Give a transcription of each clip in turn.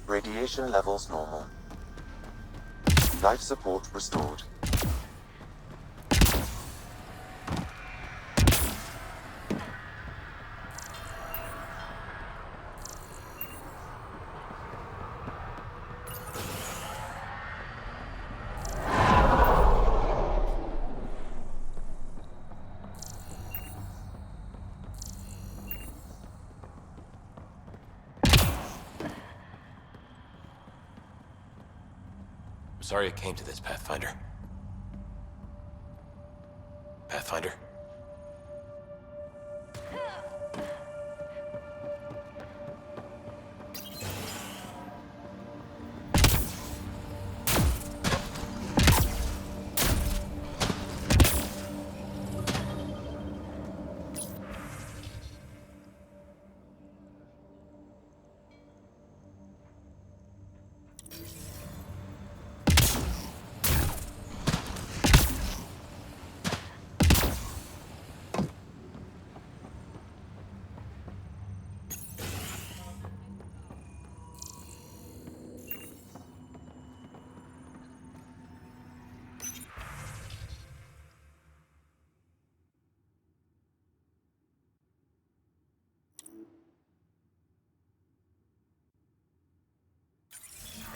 Radiation levels normal. Life support restored. Sorry it came to this, Pathfinder. Pathfinder?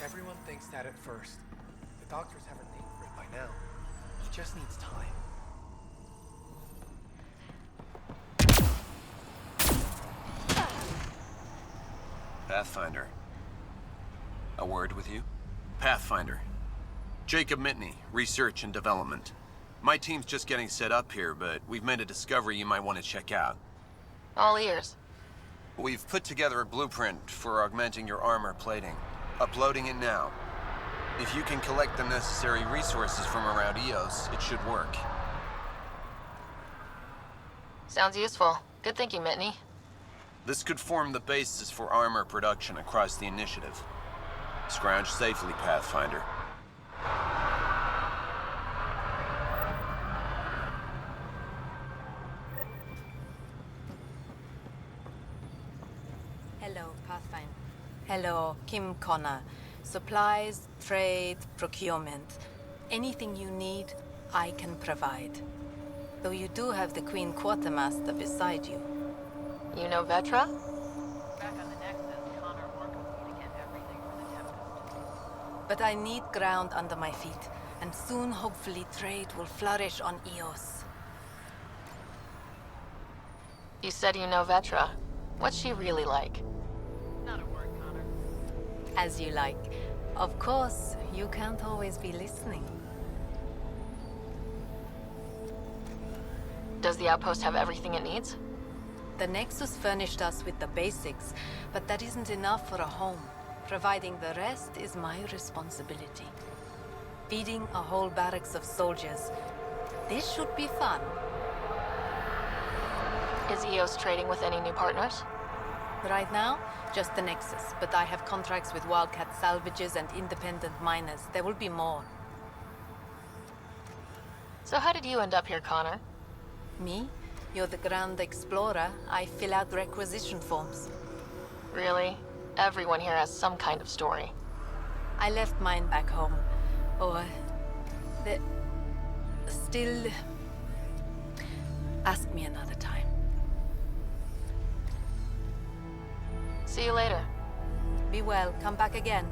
Everyone thinks that at first. The doctors have a name for it by now. He just needs time. Pathfinder. A word with you? Pathfinder. Jacob Mitney, Research and Development. My team's just getting set up here, but we've made a discovery you might want to check out. All ears. We've put together a blueprint for augmenting your armor plating. Uploading it now. If you can collect the necessary resources from around EOS, it should work. Sounds useful. Good thinking, Mitney. This could form the basis for armor production across the initiative. Scrounge safely, Pathfinder. Hello, Pathfinder. Hello, Kim Connor. Supplies, trade, procurement. Anything you need, I can provide. Though you do have the Queen Quartermaster beside you. You know Vetra? Back on the Nexus, Connor worked with me to get everything for the Tempest. But I need ground under my feet, and soon, hopefully, trade will flourish on EOS. You said you know Vetra. What's she really like? Not a word, Connor. As you like. Of course, you can't always be listening. Does the outpost have everything it needs? The Nexus furnished us with the basics, but that isn't enough for a home. Providing the rest is my responsibility. Feeding a whole barracks of soldiers. This should be fun. Is EOS trading with any new partners? Right now, just the Nexus, but I have contracts with Wildcat salvages and independent miners. There will be more. So how did you end up here, Connor? Me? You're the Grand Explorer. I fill out requisition forms. Really? Everyone here has some kind of story. I left mine back home. Or... Still... Ask me another time. See you later. Be well. Come back again.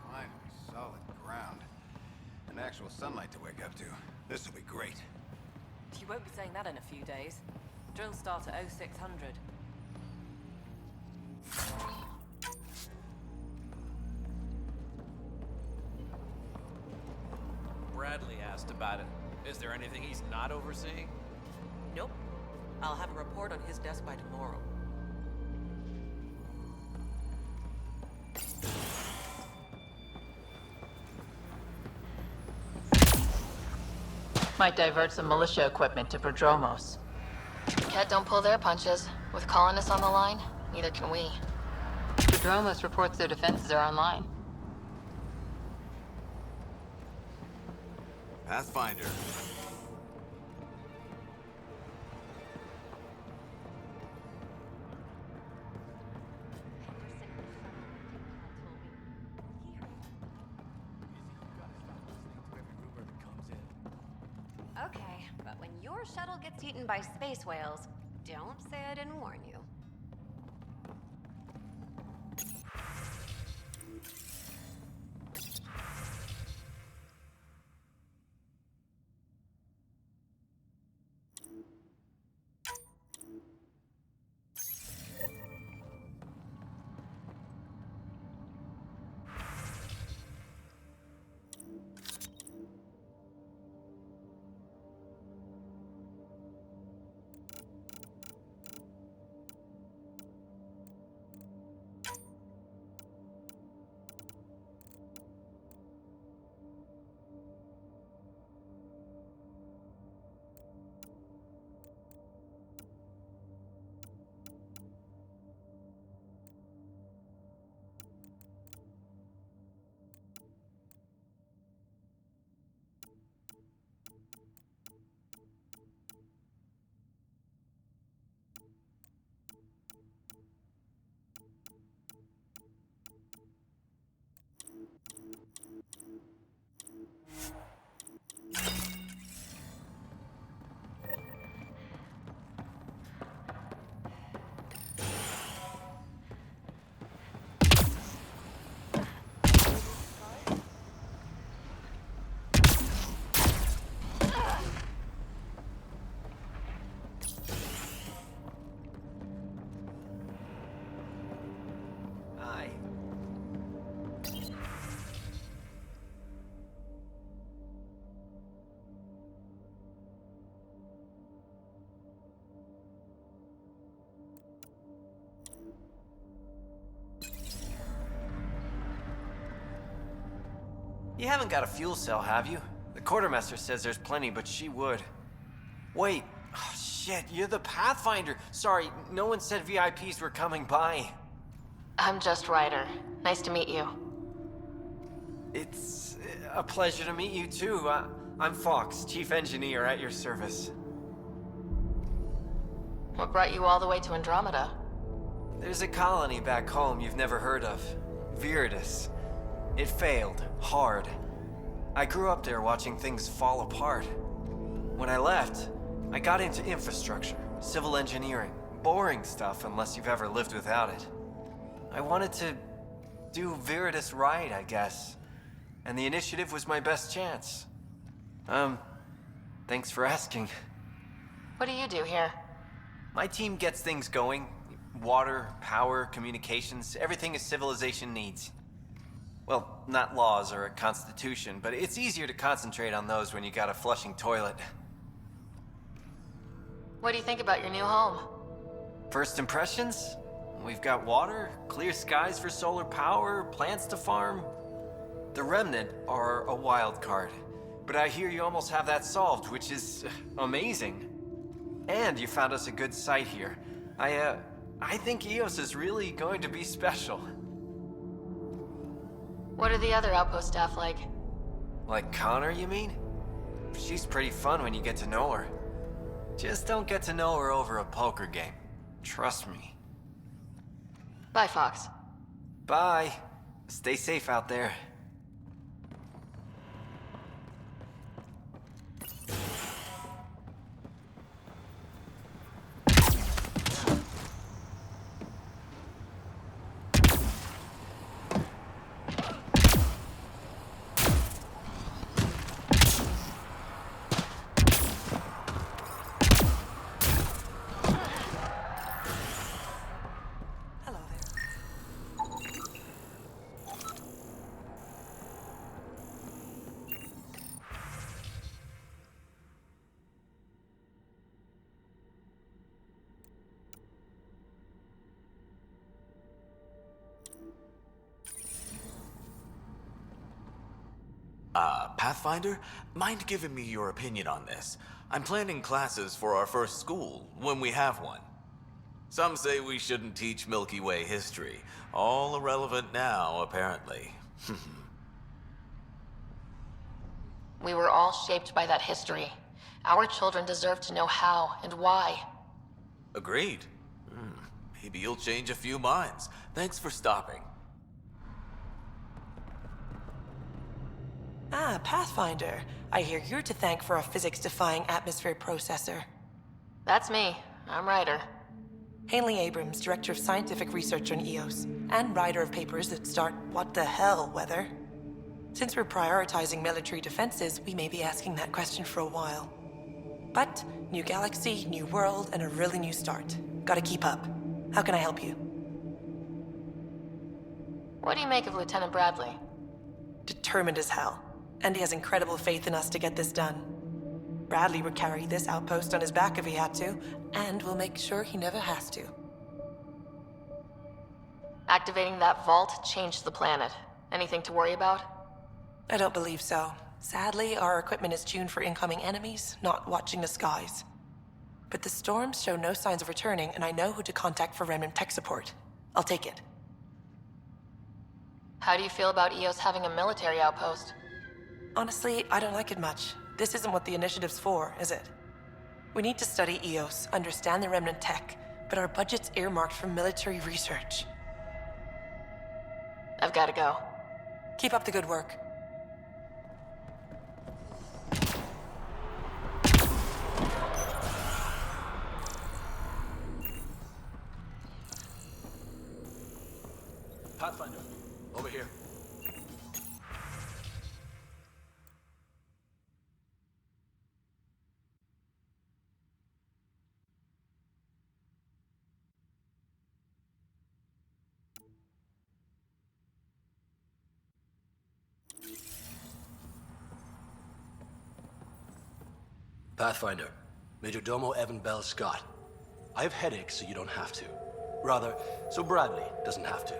Finally, solid ground. And actual sunlight to wake up to. This will be great. You won't be saying that in a few days. Drills start at 0600. Bradley asked about it. Is there anything he's not overseeing? Nope. I'll have a report on his desk by tomorrow. Might divert some militia equipment to Prodromos. Ket don't pull their punches. With colonists on the line, neither can we. Prodromos reports their defenses are online. Pathfinder. your shuttle gets eaten by space whales, don't say I didn't warn you. You haven't got a fuel cell, have you? The quartermaster says there's plenty, but she would. Wait. Oh, shit, you're the Pathfinder. Sorry, no one said VIPs were coming by. I'm just Ryder. Nice to meet you. It's a pleasure to meet you, too. I'm Fox, Chief Engineer at your service. What brought you all the way to Andromeda? There's a colony back home you've never heard of. Viridis. It failed. Hard. I grew up there watching things fall apart. When I left, I got into infrastructure, civil engineering. Boring stuff unless you've ever lived without it. I wanted to do Viridis right, I guess. And the initiative was my best chance. Thanks for asking. What do you do here? My team gets things going. Water, power, communications, everything a civilization needs. Well, not laws or a constitution, but it's easier to concentrate on those when you got a flushing toilet. What do you think about your new home? First impressions? We've got water, clear skies for solar power, plants to farm. The Remnant are a wild card, but I hear you almost have that solved, which is amazing. And you found us a good site here. I think EOS is really going to be special. What are the other outpost staff like? Like Connor, you mean? She's pretty fun when you get to know her. Just don't get to know her over a poker game. Trust me. Bye, Fox. Bye. Stay safe out there. Pathfinder? Mind giving me your opinion on this? I'm planning classes for our first school, when we have one. Some say we shouldn't teach Milky Way history. All irrelevant now, apparently. We were all shaped by that history. Our children deserve to know how and why. Agreed. Maybe you'll change a few minds. Thanks for stopping. Ah, Pathfinder. I hear you're to thank for a physics-defying atmosphere processor. That's me. I'm Ryder. Haley Abrams, Director of Scientific Research on EOS, and writer of papers that start what the hell weather. Since we're prioritizing military defenses, we may be asking that question for a while. But, new galaxy, new world, and a really new start. Gotta keep up. How can I help you? What do you make of Lieutenant Bradley? Determined as hell. And he has incredible faith in us to get this done. Bradley would carry this outpost on his back if he had to, and we'll make sure he never has to. Activating that vault changed the planet. Anything to worry about? I don't believe so. Sadly, our equipment is tuned for incoming enemies, not watching the skies. But the storms show no signs of returning, and I know who to contact for Remnant tech support. I'll take it. How do you feel about EOS having a military outpost? Honestly, I don't like it much. This isn't what the initiative's for, is it? We need to study EOS, understand the Remnant tech, but our budget's earmarked for military research. I've gotta go. Keep up the good work. Pathfinder, over here. Pathfinder, Major Domo Evan Bell Scott. I have headaches so you don't have to. Rather, so Bradley doesn't have to.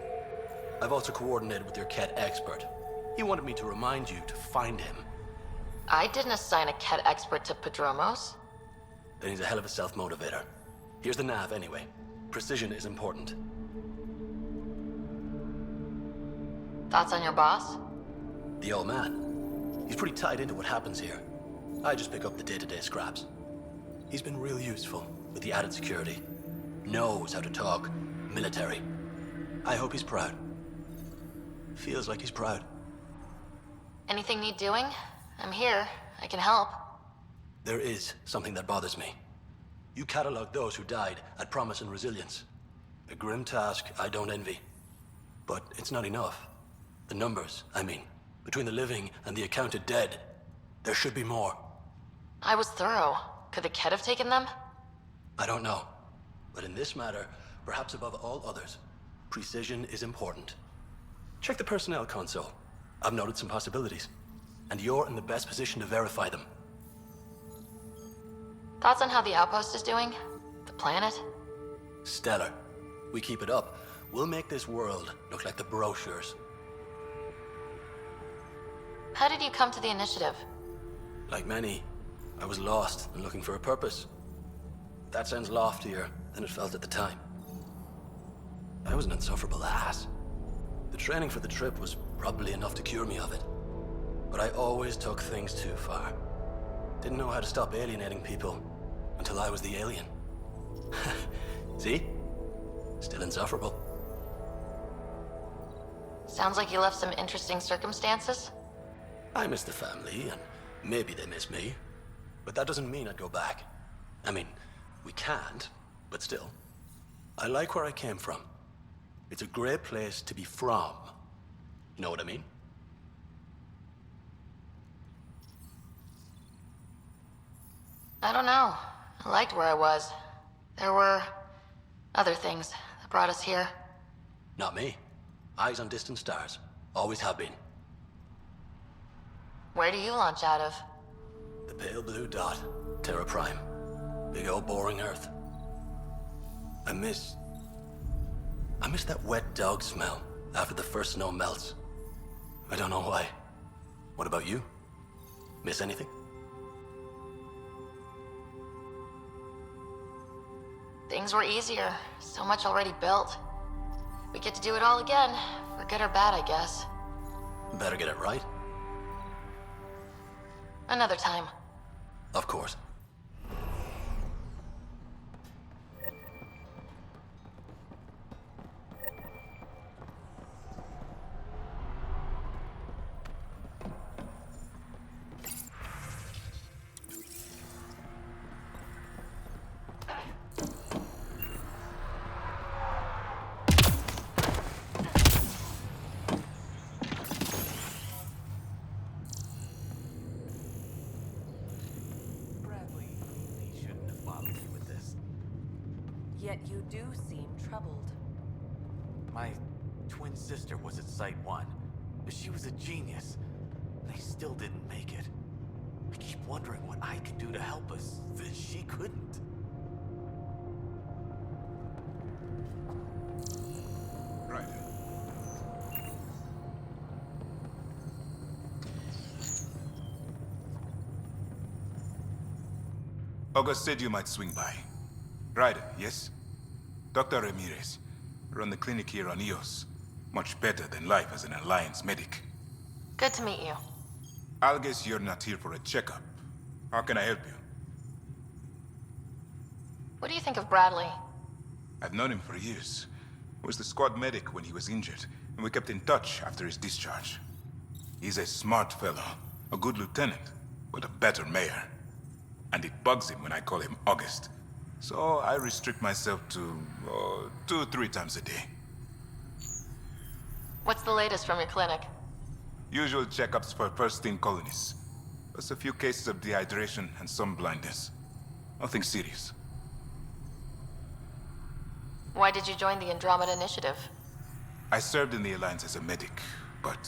I've also coordinated with your Ket expert. He wanted me to remind you to find him. I didn't assign a Ket expert to Padromos. Then he's a hell of a self-motivator. Here's the nav anyway. Precision is important. Thoughts on your boss? The old man. He's pretty tied into what happens here. I just pick up the day-to-day scraps. He's been real useful with the added security. Knows how to talk military. I hope he's proud. Feels like he's proud. Anything need doing? I'm here. I can help. There is something that bothers me. You catalog those who died at Promise and Resilience. A grim task I don't envy. But it's not enough. The numbers, I mean, between the living and the accounted dead, there should be more. I was thorough. Could the Ket have taken them? I don't know. But in this matter, perhaps above all others, precision is important. Check the personnel console. I've noted some possibilities. And you're in the best position to verify them. Thoughts on how the outpost is doing? The planet? Stellar. We keep it up, we'll make this world look like the brochures. How did you come to the initiative? Like many, I was lost and looking for a purpose. That sounds loftier than it felt at the time. I was an insufferable ass. The training for the trip was probably enough to cure me of it. But I always took things too far. Didn't know how to stop alienating people until I was the alien. See? Still insufferable. Sounds like you left some interesting circumstances. I miss the family, and maybe they miss me. But that doesn't mean I'd go back. I mean, we can't, but still. I like where I came from. It's a great place to be from. You know what I mean? I don't know. I liked where I was. There were other things that brought us here. Not me. Eyes on distant stars. Always have been. Where do you launch out of? The pale blue dot. Terra Prime. Big old boring Earth. I miss that wet dog smell after the first snow melts. I don't know why. What about you? Miss anything? Things were easier. So much already built. We get to do it all again. For good or bad, I guess. Better get it right. Another time. Of course. Yet you do seem troubled. My twin sister was at Site 1. She was a genius. They still didn't make it. I keep wondering what I could do to help us that she couldn't. Ryder. August said you might swing by. Ryder, yes? Dr. Ramirez. Run the clinic here on EOS. Much better than life as an Alliance medic. Good to meet you. I'll guess you're not here for a checkup. How can I help you? What do you think of Bradley? I've known him for years. He was the squad medic when he was injured, and we kept in touch after his discharge. He's a smart fellow, a good lieutenant, but a better mayor. And it bugs him when I call him August. So I restrict myself to 2-3 times a day. What's the latest from your clinic? Usual checkups for first-team colonists. Plus a few cases of dehydration and some blindness. Nothing serious. Why did you join the Andromeda Initiative? I served in the Alliance as a medic, but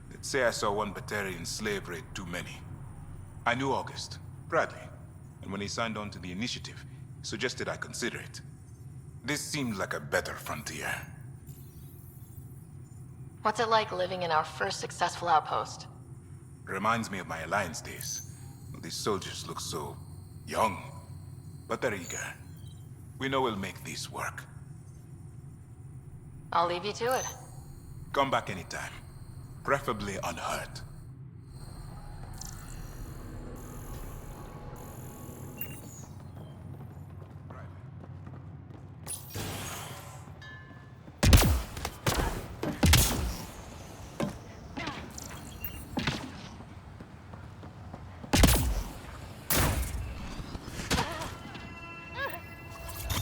let's say I saw one Batarian slave raid too many. I knew August, Bradley, and when he signed on to the Initiative, he suggested I consider it. This seemed like a better frontier. What's it like living in our first successful outpost? Reminds me of my Alliance days. These soldiers look so young, but they're eager. We know we'll make this work. I'll leave you to it. Come back anytime. Preferably unhurt.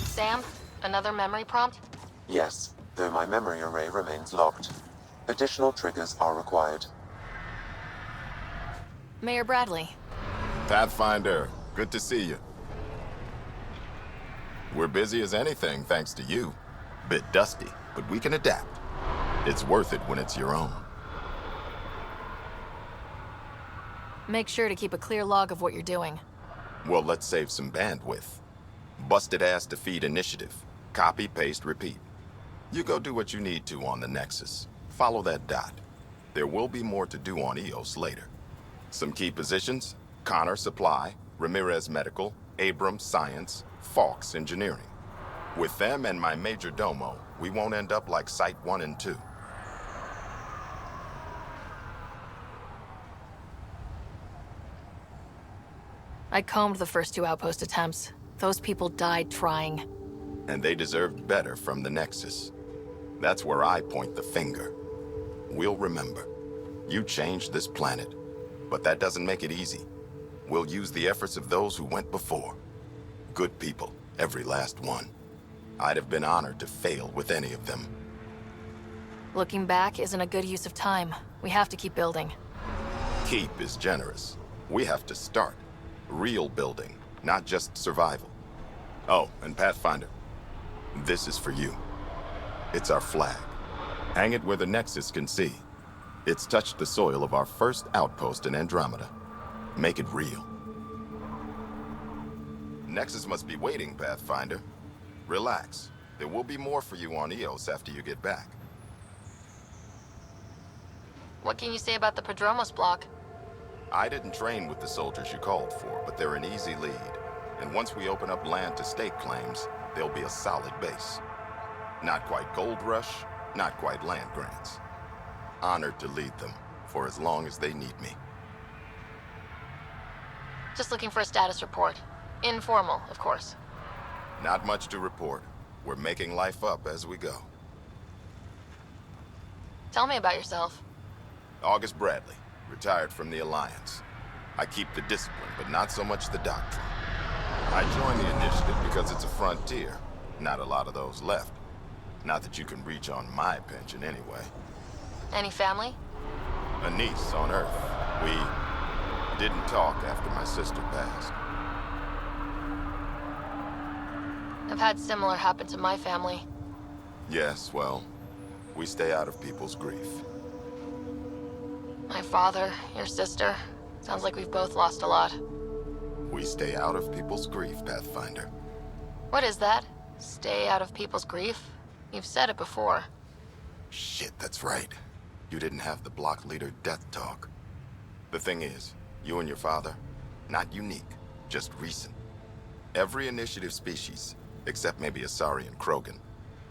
Sam, another memory prompt? Yes, though my memory array remains locked. Additional triggers are required. Mayor Bradley. Pathfinder, good to see you. We're busy as anything thanks to you. Bit dusty, but we can adapt. It's worth it when it's your own. Make sure to keep a clear log of what you're doing. Well, let's save some bandwidth. Busted ass to feed initiative. Copy, paste, repeat. You go do what you need to on the Nexus. Follow that dot. There will be more to do on EOS later. Some key positions: Connor Supply, Ramirez Medical, Abrams Science, Fawkes Engineering. With them and my major domo, we won't end up like Site 1 and 2. I combed the first 2 outpost attempts. Those people died trying. And they deserved better from the Nexus. That's where I point the finger. We'll remember. You changed this planet, but that doesn't make it easy. We'll use the efforts of those who went before. Good people, every last one. I'd have been honored to fail with any of them. Looking back isn't a good use of time. We have to keep building. Keep is generous. We have to start. Real building, not just survival. Oh, and Pathfinder, this is for you. It's our flag. Hang it where the Nexus can see. It's touched the soil of our first outpost in Andromeda. Make it real. Nexus must be waiting, Pathfinder. Relax. There will be more for you on EOS after you get back. What can you say about the Prodromos block? I didn't train with the soldiers you called for, but they're an easy lead. And once we open up land to state claims, they'll be a solid base. Not quite gold rush, not quite land grants. Honored to lead them for as long as they need me. Just looking for a status report. Informal, of course. Not much to report. We're making life up as we go. Tell me about yourself. August Bradley, retired from the Alliance. I keep the discipline, but not so much the doctrine. I joined the initiative because it's a frontier. Not a lot of those left. Not that you can reach on my pension anyway. Any family? A niece on Earth. We didn't talk after my sister passed. I've had similar happen to my family. Yes, well, we stay out of people's grief. My father, your sister. Sounds like we've both lost a lot. We stay out of people's grief, Pathfinder. What is that? Stay out of people's grief? You've said it before. Shit, that's right. You didn't have the block leader death talk. The thing is, you and your father, not unique, just recent. Every initiative species, except maybe Asari and Krogan,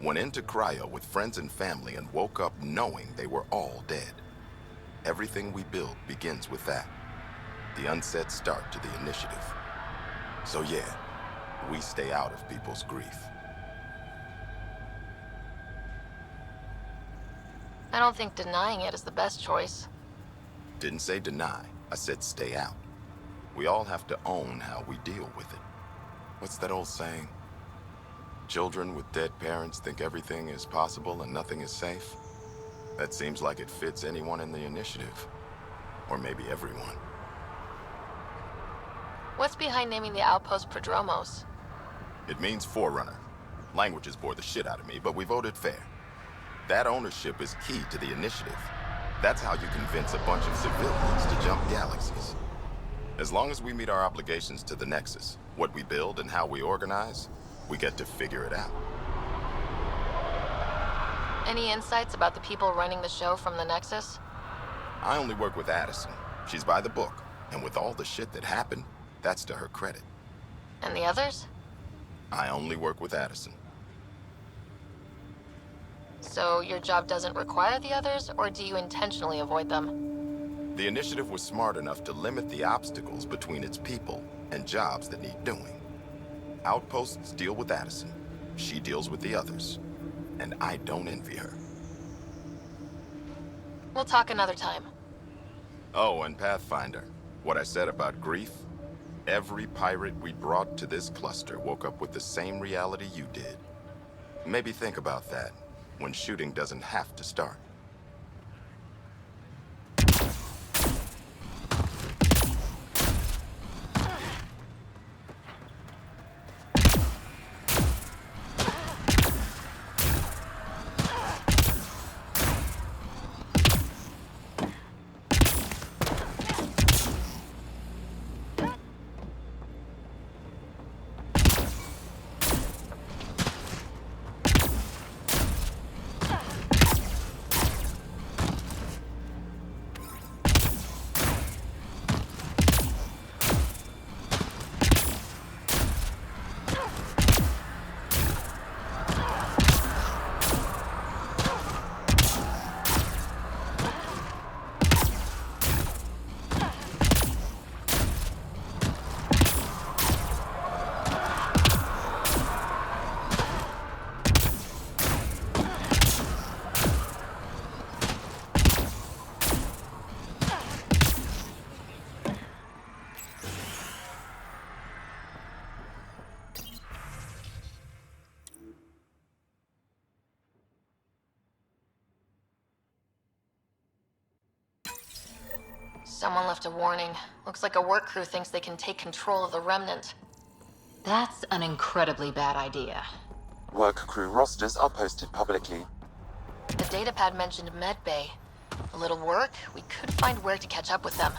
went into cryo with friends and family and woke up knowing they were all dead. Everything we build begins with that. The unsaid start to the initiative. So yeah, we stay out of people's grief. I don't think denying it is the best choice. Didn't say deny, I said stay out. We all have to own how we deal with it. What's that old saying? Children with dead parents think everything is possible and nothing is safe? That seems like it fits anyone in the initiative. Or maybe everyone. What's behind naming the outpost Prodromos? It means Forerunner. Languages bore the shit out of me, but we voted fair. That ownership is key to the initiative. That's how you convince a bunch of civilians to jump galaxies. As long as we meet our obligations to the Nexus, what we build and how we organize, we get to figure it out. Any insights about the people running the show from the Nexus? I only work with Addison. She's by the book, and with all the shit that happened, that's to her credit. And the others? I only work with Addison. So your job doesn't require the others, or do you intentionally avoid them? The initiative was smart enough to limit the obstacles between its people and jobs that need doing. Outposts deal with Addison. She deals with the others. And I don't envy her. We'll talk another time. Oh, and Pathfinder, what I said about grief? Every pirate we brought to this cluster woke up with the same reality you did. Maybe think about that, when shooting doesn't have to start. Someone left a warning. Looks like a work crew thinks they can take control of the Remnant. That's an incredibly bad idea. Work crew rosters are posted publicly. The datapad mentioned Med Bay. A little work, we could find where to catch up with them.